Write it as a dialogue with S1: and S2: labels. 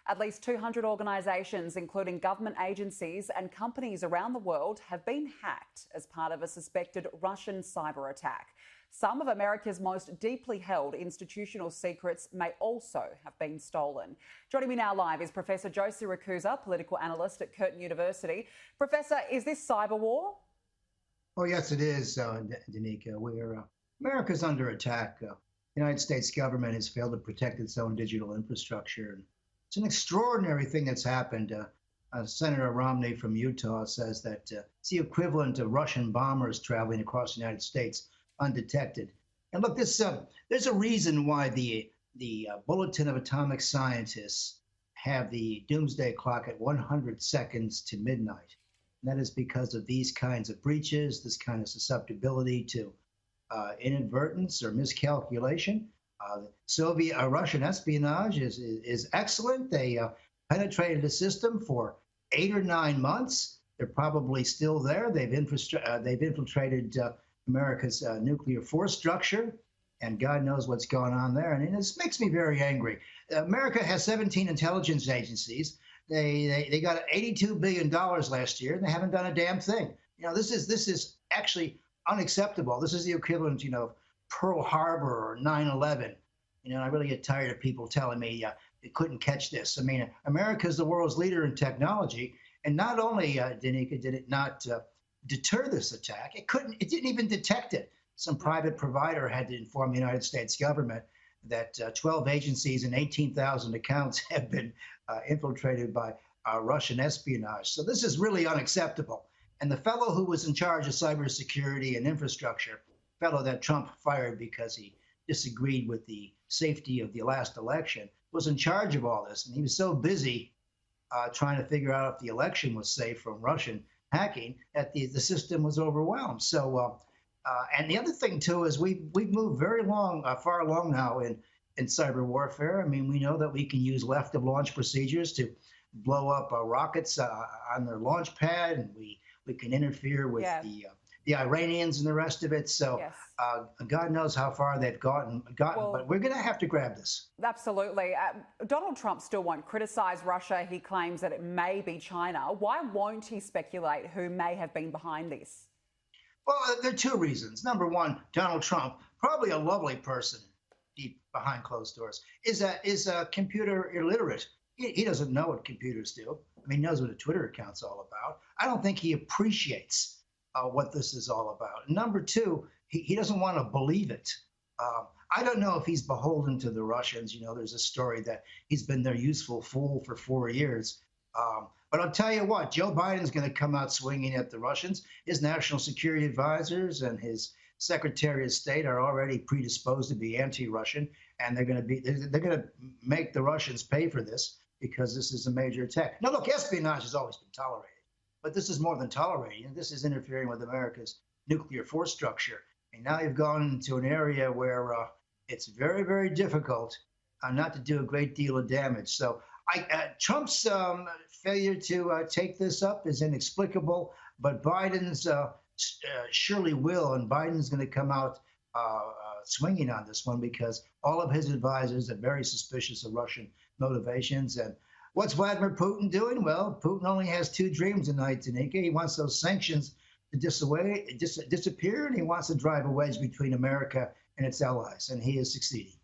S1: At least 200 organisations, including government agencies and companies around the world, have been hacked as part of a suspected Russian cyber attack. Some of America's most deeply held institutional secrets may also have been stolen. Joining me now live is Professor Siracusa, political analyst at Curtin University. Professor, is this cyber war?
S2: Oh, yes, it is, Danica. America's under attack. The United States government has failed to protect its own digital infrastructure. It's an extraordinary thing that's happened. Senator Romney from Utah says that it's the equivalent of Russian bombers traveling across the United States undetected. And look, there's a reason why the Bulletin of Atomic Scientists have the Doomsday clock at 100 seconds to midnight. And that is because of these kinds of breaches, this kind of susceptibility to inadvertence or miscalculation. Soviet Russian espionage is excellent. They penetrated the system for 8 or 9 months. They're probably still there. They've infiltrated America's nuclear force structure, and God knows what's going on there. And this makes me very angry. America has 17 intelligence agencies. They got $82 billion last year, and they haven't done a damn thing. This is actually unacceptable. This is the equivalent, of Pearl Harbor or 9/11. I really get tired of people telling me you couldn't catch this. I mean, America is the world's leader in technology, and not only, Danica, did it not deter this attack, it didn't even detect it. Some private provider had to inform the United States government that 12 agencies and 18,000 accounts have been infiltrated by Russian espionage. So this is really unacceptable. And the fellow who was in charge of cybersecurity and infrastructure, fellow that Trump fired because he disagreed with the safety of the last election, was in charge of all this. And he was so busy trying to figure out if the election was safe from Russian hacking that the system was overwhelmed. So, and the other thing too is we've moved very far along now in cyber warfare. I mean, we know that we can use left of launch procedures to blow up rockets on their launch pad, and we can interfere with the Iranians and the rest of it. So God knows how far they've gotten, but we're going to have to grab this.
S1: Absolutely. Donald Trump still won't criticise Russia. He claims that it may be China. Why won't he speculate who may have been behind this?
S2: Well, there are two reasons. Number one, Donald Trump, probably a lovely person deep behind closed doors, is a computer illiterate. He doesn't know what computers do. I mean, he knows what a Twitter account's all about. I don't think he appreciates what this is all about. Number two, he doesn't want to believe it. I don't know if he's beholden to the Russians. There's a story that he's been their useful fool for 4 years. But I'll tell you what, Joe Biden's going to come out swinging at the Russians. His national security advisors and his Secretary of State are already predisposed to be anti-Russian, and they're going to make the Russians pay for this because this is a major attack. Now, look, espionage has always been tolerated, but this is more than tolerating. This is interfering with America's nuclear force structure. And now you've gone into an area where it's very, very difficult not to do a great deal of damage. So Trump's failure to take this up is inexplicable, but Biden's surely will, and Biden's going to come out swinging on this one because all of his advisors are very suspicious of Russian motivations. And what's Vladimir Putin doing? Well, Putin only has 2 dreams a night, Danica. He wants those sanctions to disappear, and he wants to drive a wedge between America and its allies, and he is succeeding.